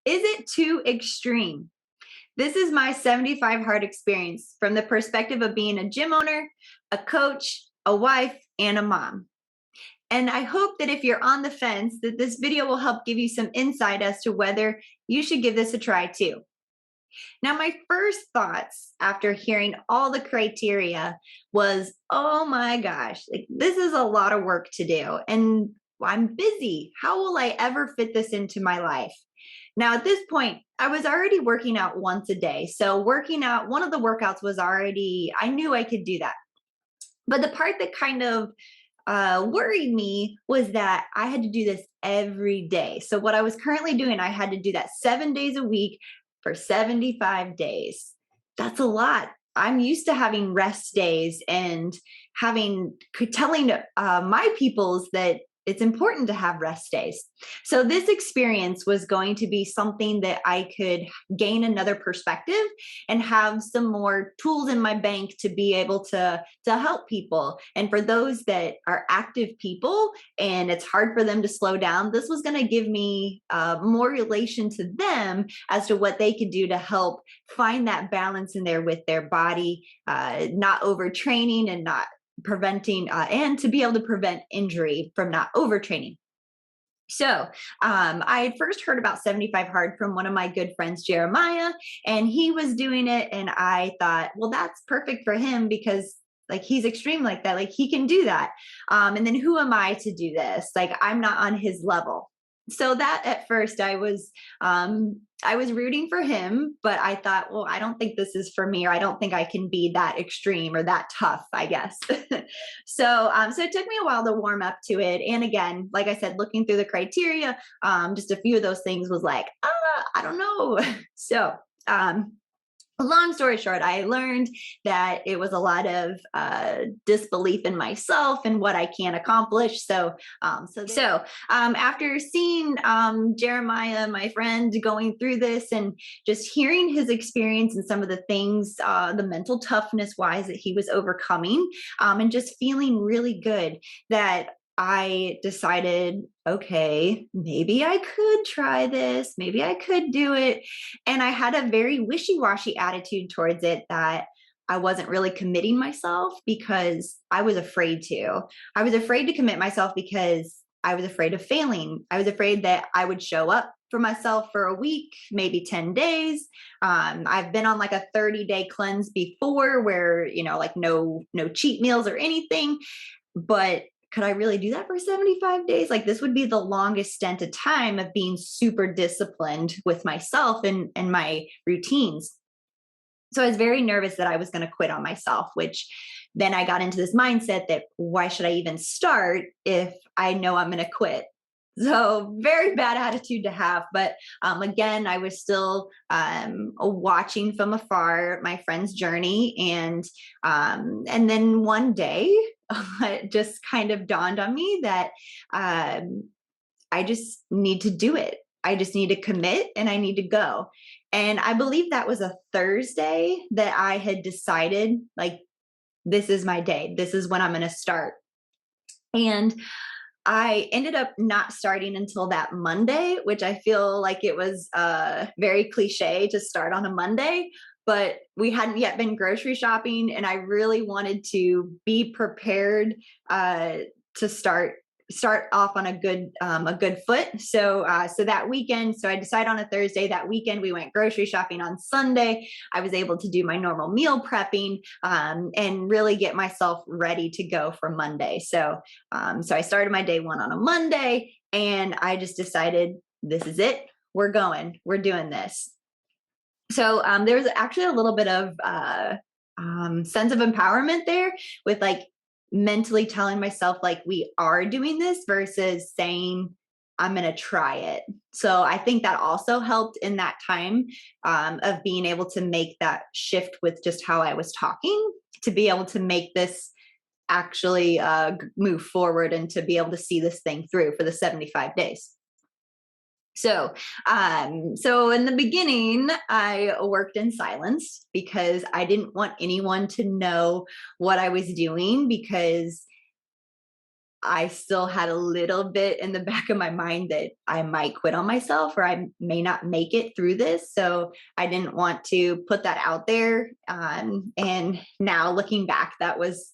Is it too extreme? This is my 75 hard experience from the perspective of being a gym owner, a coach, a wife, and a mom. And I hope that if you're on the fence, that this video will help give you some insight as to whether you should give this a try too. Now, my first thoughts after hearing all the criteria was, oh my gosh, like this is a lot of work to do. And I'm busy. How will I ever fit this into my life? Now, at this point, I was already working out once a day. So, working out, one of the workouts was already, I knew I could do that. But the part that kind of worried me was that I had to do this every day. So, what I was currently doing, I had to do that 7 days a week for 75 days. That's a lot. I'm used to having rest days and telling my peoples that it's important to have rest days. So this experience was going to be something that I could gain another perspective and have some more tools in my bank to be able to help people. And for those that are active people and it's hard for them to slow down, this was going to give me more relation to them as to what they could do to help find that balance in there with their body, not overtraining and not preventing and to be able to prevent injury from not overtraining. So I had first heard about 75 hard from one of my good friends, Jeremiah, and he was doing it. And I thought, well, that's perfect for him because like he's extreme like that, like he can do that. And then who am I to do this? Like I'm not on his level. So that at first I was rooting for him, but I thought, well, I don't think this is for me, or I don't think I can be that extreme or that tough, I guess. So it took me a while to warm up to it. And again, like I said, looking through the criteria, just a few of those things was like, I don't know. So, long story short, I learned that it was a lot of disbelief in myself and what I can accomplish. So after seeing Jeremiah, my friend, going through this and just hearing his experience and some of the things, the mental toughness wise that he was overcoming, and just feeling really good, that I decided, okay, maybe I could try this. Maybe I could do it. And I had a very wishy-washy attitude towards it, that I wasn't really committing myself because I was afraid to. I was afraid to commit myself because I was afraid of failing. I was afraid that I would show up for myself for a week, maybe 10 days. I've been on like a 30-day cleanse before where, like no cheat meals or anything, but could I really do that for 75 days? Like this would be the longest stint of time of being super disciplined with myself and my routines. So I was very nervous that I was going to quit on myself, which then I got into this mindset that why should I even start if I know I'm going to quit? So very bad attitude to have. But again, I was still watching from afar my friend's journey. And then one day it just kind of dawned on me that I just need to do it. I just need to commit and I need to go. And I believe that was a Thursday that I had decided, like, this is my day. This is when I'm going to start. And I ended up not starting until that Monday, which I feel like it was very cliche to start on a Monday, but we hadn't yet been grocery shopping, and I really wanted to be prepared to start off on a good foot. So that weekend, so I decided on a Thursday. That weekend we went grocery shopping on Sunday. I was able to do my normal meal prepping and really get myself ready to go for Monday. So I started my day one on a Monday, and I just decided, this is it. We're going. We're doing this. So there was actually a little bit of sense of empowerment there with like mentally telling myself like we are doing this versus saying I'm going to try it. So I think that also helped in that time of being able to make that shift with just how I was talking, to be able to make this actually move forward and to be able to see this thing through for the 75 days. So in the beginning, I worked in silence because I didn't want anyone to know what I was doing, because I still had a little bit in the back of my mind that I might quit on myself or I may not make it through this. So I didn't want to put that out there. And now looking back, that was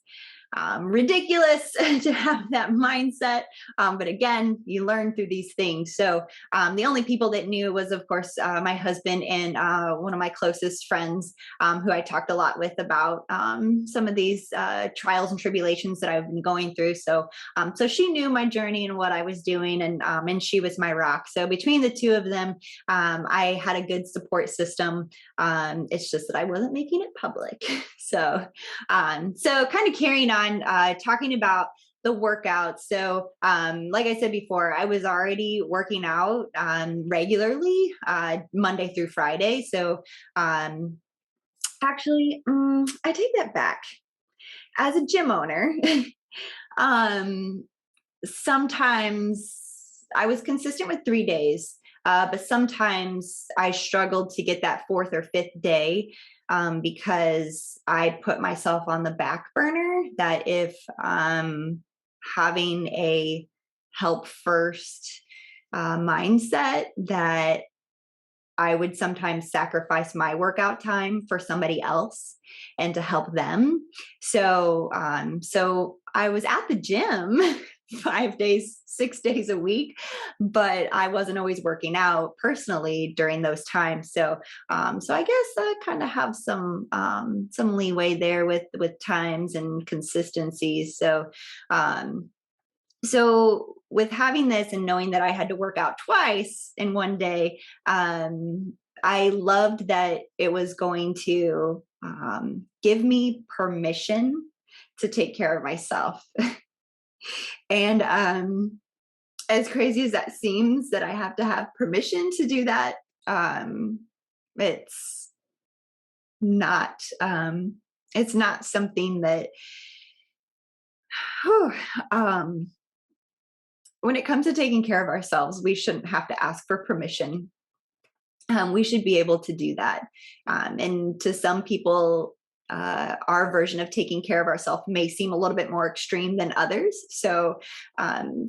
ridiculous to have that mindset. But again, you learn through these things. So the only people that knew was, of course, my husband and one of my closest friends, who I talked a lot with about some of these trials and tribulations that I've been going through. So, so she knew my journey and what I was doing, and she was my rock. So between the two of them, I had a good support system. It's just that I wasn't making it public. So kind of carrying on, talking about the workout. So, like I said before, I was already working out regularly, Monday through Friday. So, actually, I take that back. As a gym owner, um, sometimes I was consistent with 3 days, but sometimes I struggled to get that fourth or fifth day, because I put myself on the back burner. That if having a help first mindset, that I would sometimes sacrifice my workout time for somebody else and to help them. So I was at the gym 5 days, 6 days a week, but I wasn't always working out personally during those times. So I guess I kind of have some leeway there with times and consistencies. So with having this and knowing that I had to work out twice in one day, I loved that it was going to give me permission to take care of myself. And as crazy as that seems, that I have to have permission to do that, it's not it's not something that whew, when it comes to taking care of ourselves, we shouldn't have to ask for permission. We should be able to do that. And to some people, our version of taking care of ourselves may seem a little bit more extreme than others. So,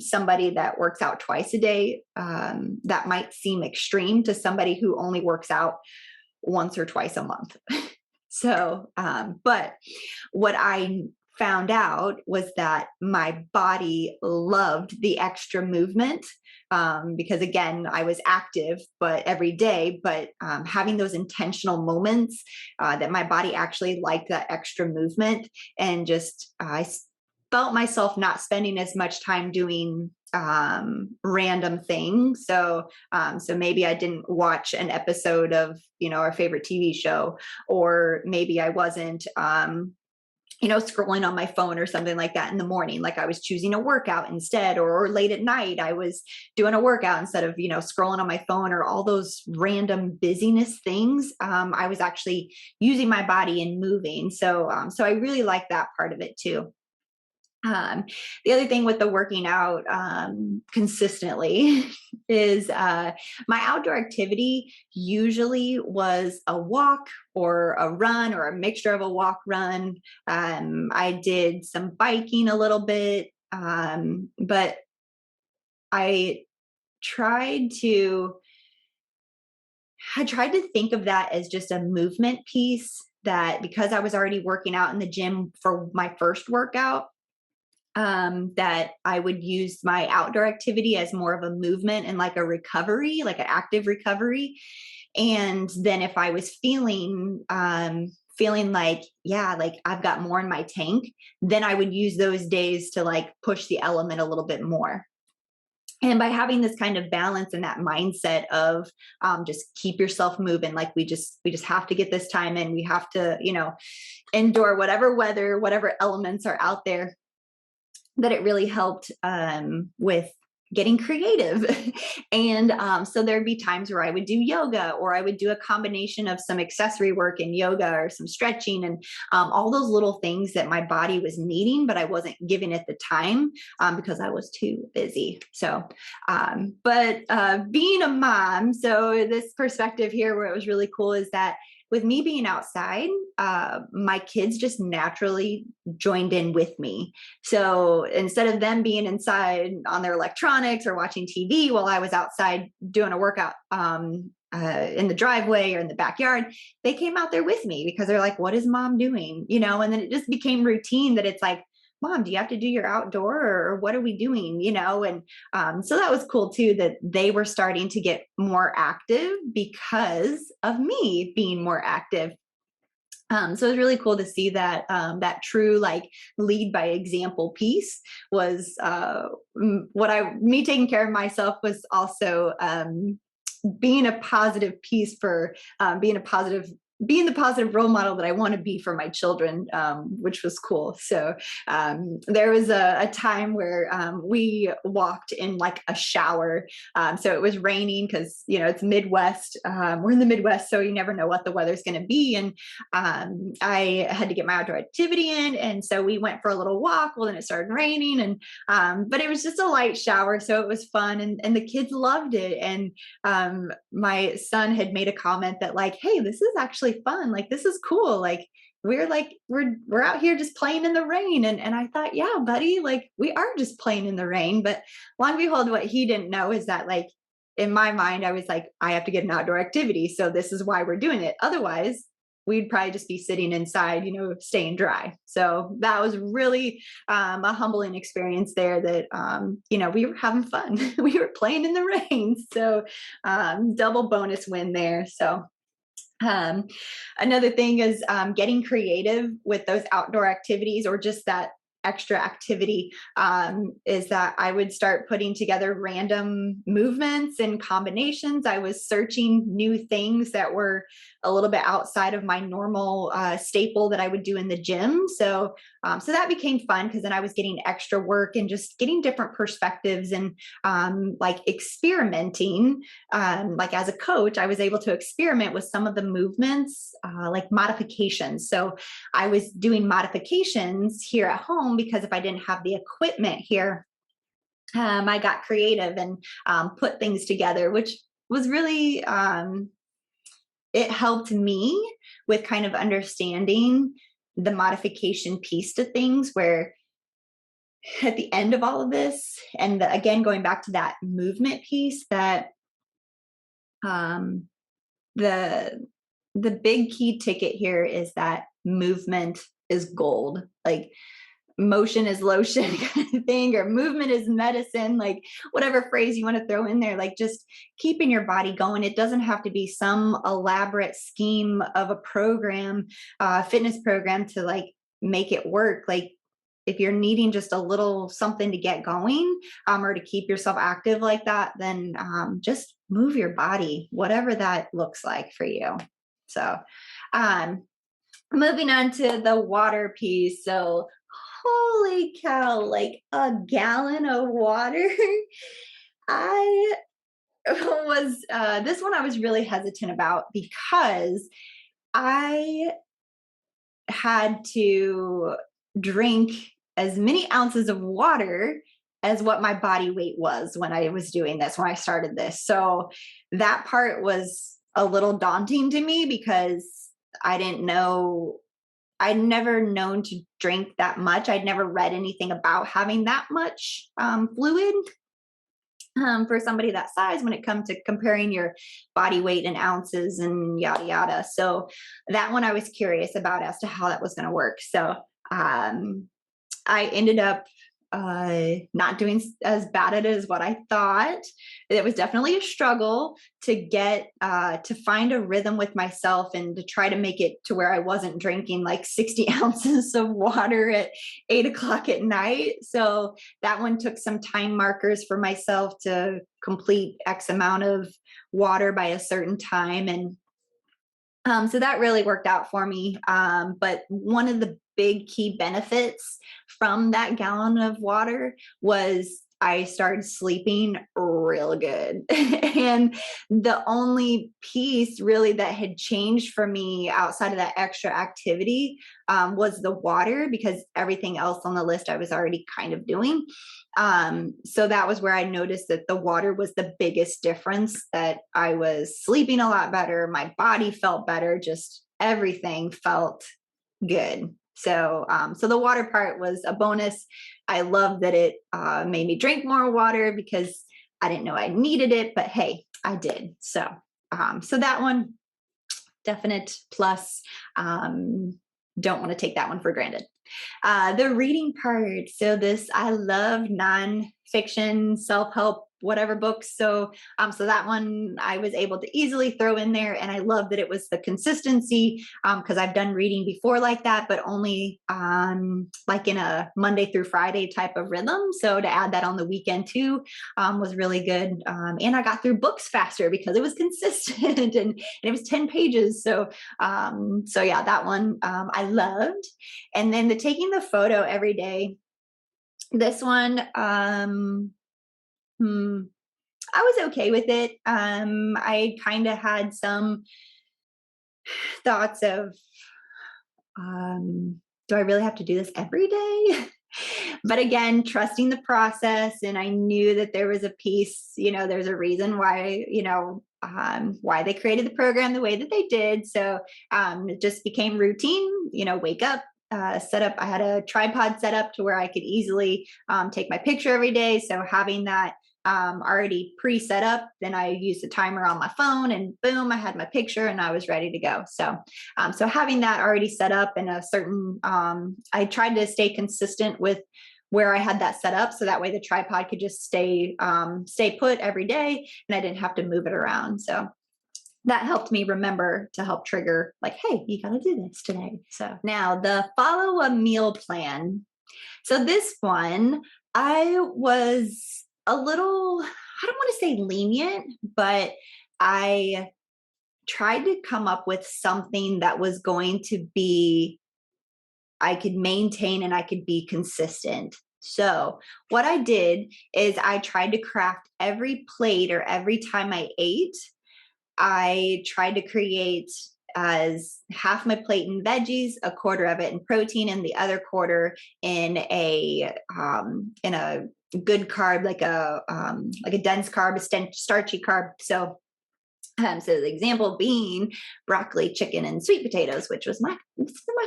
somebody that works out twice a day, that might seem extreme to somebody who only works out once or twice a month. But what I found out was that my body loved the extra movement, because again, I was active, but every day, but having those intentional moments, that my body actually liked that extra movement, and just I felt myself not spending as much time doing random things. So maybe I didn't watch an episode of, our favorite TV show, or maybe I wasn't, scrolling on my phone or something like that in the morning. Like I was choosing a workout instead, or late at night, I was doing a workout instead of, scrolling on my phone, or all those random busyness things. I was actually using my body and moving. So I really like that part of it too. The other thing with the working out consistently is my outdoor activity usually was a walk or a run, or a mixture of a walk run. I did some biking a little bit, but I tried to I tried to think of that as just a movement piece, that because I was already working out in the gym for my first workout, that I would use my outdoor activity as more of a movement and like a recovery, like an active recovery. And then if I was feeling like, yeah, like I've got more in my tank, then I would use those days to like push the element a little bit more. And by having this kind of balance and that mindset of just keep yourself moving, like we just have to get this time in, we have to, endure whatever weather, whatever elements are out there, that it really helped with getting creative. And so there'd be times where I would do yoga, or I would do a combination of some accessory work and yoga, or some stretching, and all those little things that my body was needing, but I wasn't giving it the time, because I was too busy. But being a mom, so this perspective here where it was really cool is that with me being outside, my kids just naturally joined in with me. So instead of them being inside on their electronics or watching TV while I was outside doing a workout, in the driveway or in the backyard, they came out there with me because they're like, what is mom doing? And then it just became routine that it's like, mom, do you have to do your outdoor, or what are we doing? And so that was cool too, that they were starting to get more active because of me being more active. So it was really cool to see that that true like lead by example piece was me taking care of myself was also being a positive piece for being the positive role model that I want to be for my children, which was cool. So there was a time where we walked in like a shower. So it was raining because, it's Midwest. We're in the Midwest, so you never know what the weather's going to be. And I had to get my outdoor activity in. And so we went for a little walk. Well, then it started raining, but it was just a light shower. So it was fun. And the kids loved it. And my son had made a comment that like, hey, this is actually fun. Like, this is cool. Like, we're out here just playing in the rain. And I thought, yeah, buddy, like we are just playing in the rain. But long and behold, what he didn't know is that like, in my mind, I was like, I have to get an outdoor activity. So this is why we're doing it. Otherwise, we'd probably just be sitting inside, staying dry. So that was really a humbling experience there that, we were having fun. We were playing in the rain. So double bonus win there. So another thing is getting creative with those outdoor activities, or just that extra activity, is that I would start putting together random movements and combinations. I was searching new things that were a little bit outside of my normal staple that I would do in the gym. So that became fun because then I was getting extra work and just getting different perspectives and like experimenting. Like as a coach, I was able to experiment with some of the movements, like modifications. So I was doing modifications here at home because if I didn't have the equipment here, I got creative and put things together, which was really, it helped me with kind of understanding the modification piece to things, where at the end of all of this, and again, going back to that movement piece, that the big key ticket here is that movement is gold. Like, motion is lotion kind of thing, or movement is medicine, like whatever phrase you want to throw in there, like just keeping your body going. It doesn't have to be some elaborate scheme of a program, fitness program to like make it work. Like if you're needing just a little something to get going, or to keep yourself active like that, then just move your body, whatever that looks like for you. So moving on to the water piece. So holy cow, like a gallon of water. I was, this one I was really hesitant about because I had to drink as many ounces of water as what my body weight was when I was doing this, when I started this. So that part was a little daunting to me because I didn't know, I'd never known to drink that much. I'd never read anything about having that much fluid for somebody that size when it comes to comparing your body weight in ounces and yada yada. So that one I was curious about as to how that was going to work. So I ended up not doing as bad at it as what I thought. It was definitely a struggle to get to find a rhythm with myself and to try to make it to where I wasn't drinking like 60 ounces of water at 8 o'clock at night. So that one took some time markers for myself to complete X amount of water by a certain time. And so that really worked out for me. But one of the big key benefits from that gallon of water was I started sleeping real good. And the only piece really that had changed for me outside of that extra activity was the water, because everything else on the list I was already kind of doing. So that was where I noticed that the water was the biggest difference, that I was sleeping a lot better. My body felt better, just everything felt good. So, so the water part was a bonus. I love that it made me drink more water because I didn't know I needed it, but hey, I did. So, so that one, definite plus. Don't want to take that one for granted. The reading part. So this, I love nonfiction, self-help, whatever books. So, so that one I was able to easily throw in there, and I love that it was the consistency. Because I've done reading before like that, but only like in a Monday through Friday type of rhythm. So to add that on the weekend too was really good. And I got through books faster because it was consistent and it was 10 pages. So, so yeah, that one I loved. And then the taking the photo every day. This one, I was okay with it. I kind of had some thoughts of, do I really have to do this every day? But again, trusting the process. And I knew that there was a piece, there's a reason why, why they created the program the way that they did. So it just became routine, wake up, set up. I had a tripod set up to where I could easily take my picture every day. So having that already pre-set up, then I used a timer on my phone and boom, I had my picture and I was ready to go. So, so having that already set up in a certain, I tried to stay consistent with where I had that set up. So that way the tripod could just stay put every day and I didn't have to move it around. So that helped me remember to help trigger like, hey, you got to do this today. So now the follow a meal plan. So this one, I was a little, I don't want to say lenient, but I tried to come up with something that was going to be, I could maintain and I could be consistent. So what I did is I tried to craft every plate or every time I ate, I tried to create as half my plate in veggies, a quarter of it in protein, and the other quarter in a good carb, like a dense carb, a starchy carb. So, so the example being broccoli, chicken, and sweet potatoes, which was my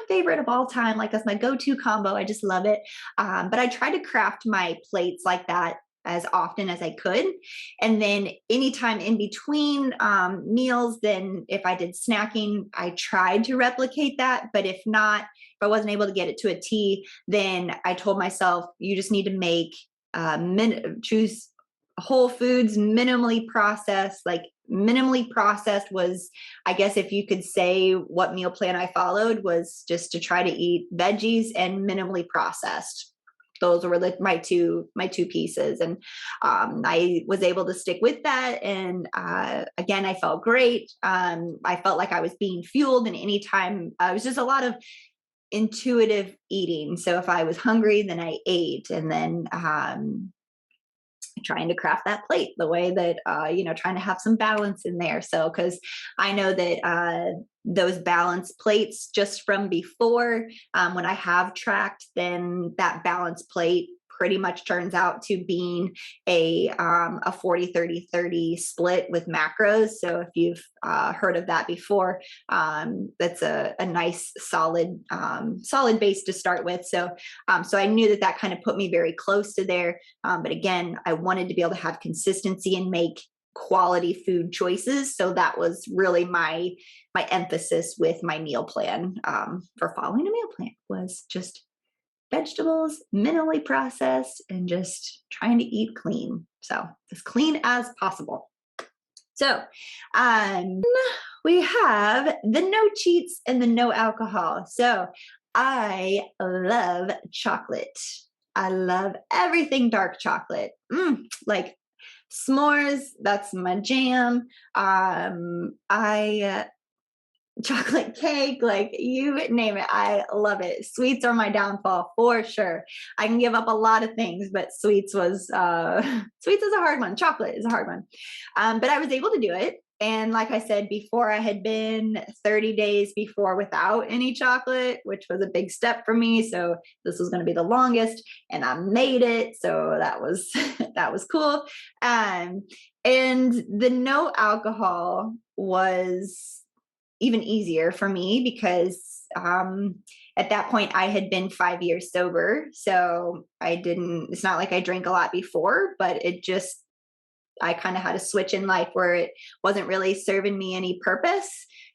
favorite of all time. Like that's my go-to combo. I just love it. But I try to craft my plates like that as often as I could. And then anytime in between meals, then if I did snacking, I tried to replicate that. But if not, if I wasn't able to get it to a T, then I told myself, you just need to make choose whole foods, minimally processed. Like minimally processed was, I guess if you could say what meal plan I followed was just to try to eat veggies and minimally processed. Those were my two pieces, and I was able to stick with that. And again, I felt great. I felt like I was being fueled, and anytime it was just a lot of intuitive eating. So if I was hungry, then I ate, and then trying to craft that plate the way that trying to have some balance in there. So because I know that those balanced plates just from before, when I have tracked, then that balanced plate pretty much turns out to being a 40-30-30 split with macros. So if you've heard of that before, that's a nice solid base to start with. So so I knew that kind of put me very close to there. But again, I wanted to be able to have consistency and make quality food choices. So that was really my emphasis with my meal plan for following a meal plan was just vegetables, minimally processed, and just trying to eat clean. So as clean as possible. So we have the no cheats and the no alcohol. So I love chocolate. I love everything dark chocolate. Like s'mores, that's my jam. Chocolate cake, like you name it, I love it. Sweets are my downfall for sure. I can give up a lot of things, but sweets is a hard one. Chocolate is a hard one. But I was able to do it. And like I said before, I had been 30 days before without any chocolate, which was a big step for me. So this was going to be the longest, and I made it. So that was that was cool. And the no alcohol was even easier for me because at that point I had been 5 years sober. So it's not like I drank a lot before, but I kind of had a switch in life where it wasn't really serving me any purpose.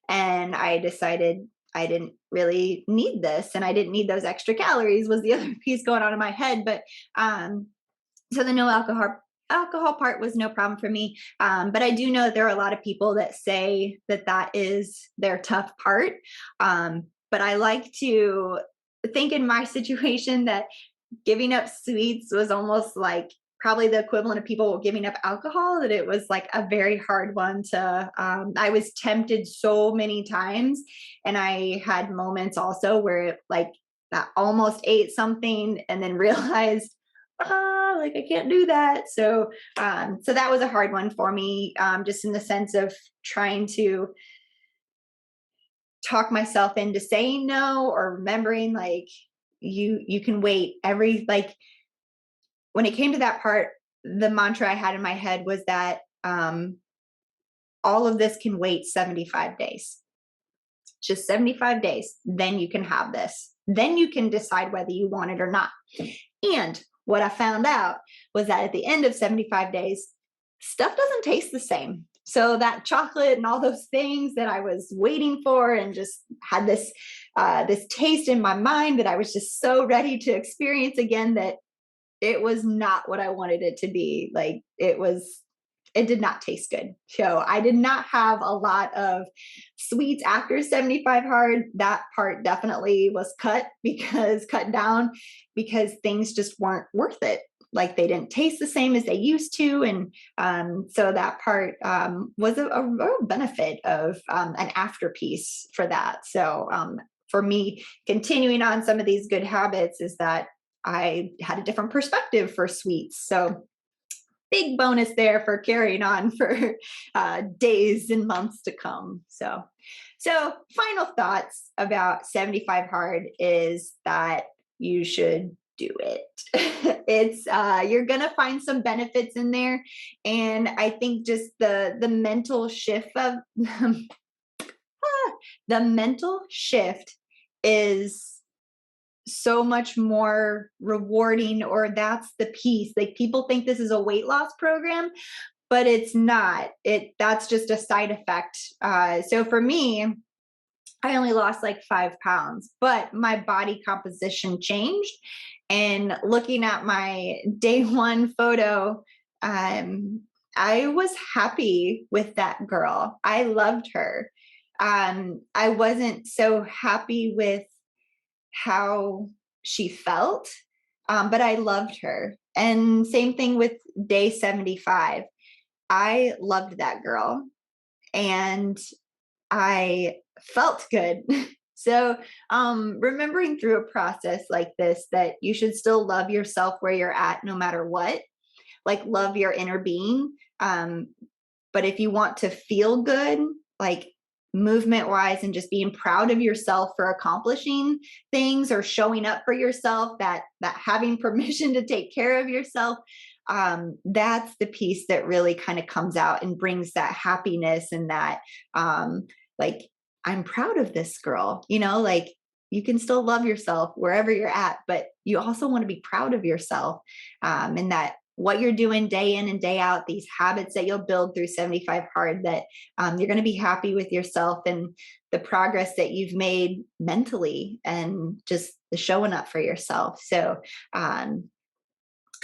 And I decided I didn't really need this, and I didn't need those extra calories was the other piece going on in my head. But so the no alcohol part was no problem for me. But I do know that there are a lot of people that say that that is their tough part. But I like to think in my situation that giving up sweets was almost like probably the equivalent of people giving up alcohol, that it was like a very hard one to, I was tempted so many times. And I had moments also where like I almost ate something and then realized, like I can't do that. So, so that was a hard one for me, just in the sense of trying to talk myself into saying no, or remembering like you can wait like when it came to that part, the mantra I had in my head was that all of this can wait 75 days. Just 75 days. Then you can have this. Then you can decide whether you want it or not. And what I found out was that at the end of 75 days, stuff doesn't taste the same. So that chocolate and all those things that I was waiting for and just had this taste in my mind that I was just so ready to experience again, that it was not what I wanted it to be. Like it did not taste good. So I did not have a lot of sweets after 75 hard. That part definitely was cut down because things just weren't worth it. Like they didn't taste the same as they used to. And so that part was a real benefit of an afterpiece for that. So for me, continuing on some of these good habits is that I had a different perspective for sweets. So big bonus there for carrying on for days and months to come. So final thoughts about 75 hard is that you should do it. It's you're gonna find some benefits in there, and I think just the mental shift of the mental shift is so much more rewarding, or that's the piece. Like people think this is a weight loss program, but it's not. That's just a side effect. So for me, I only lost like 5 pounds, but my body composition changed. And looking at my day one photo, I was happy with that girl. I loved her. I wasn't so happy with how she felt, but I loved her. And same thing with day 75. I loved that girl and I felt good. So remembering through a process like this, that you should still love yourself where you're at no matter what, like love your inner being. But if you want to feel good, like movement wise, and just being proud of yourself for accomplishing things or showing up for yourself, that having permission to take care of yourself, that's the piece that really kind of comes out and brings that happiness, and that like I'm proud of this girl, like you can still love yourself wherever you're at, but you also want to be proud of yourself, and that what you're doing day in and day out, these habits that you'll build through 75 hard, that you're going to be happy with yourself and the progress that you've made mentally and just the showing up for yourself. So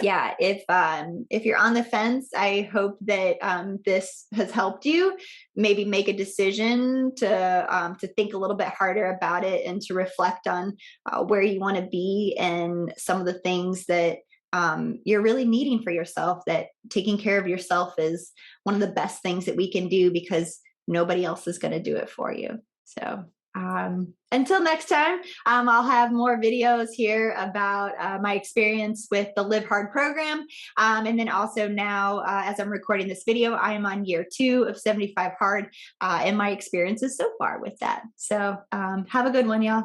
yeah, if you're on the fence, I hope that this has helped you maybe make a decision to think a little bit harder about it and to reflect on where you want to be and some of the things that you're really needing for yourself, that taking care of yourself is one of the best things that we can do because nobody else is going to do it for you. So until next time, I'll have more videos here about my experience with the Live Hard program. And then also now, as I'm recording this video, I am on year 2 of 75 hard and my experiences so far with that. So have a good one, y'all.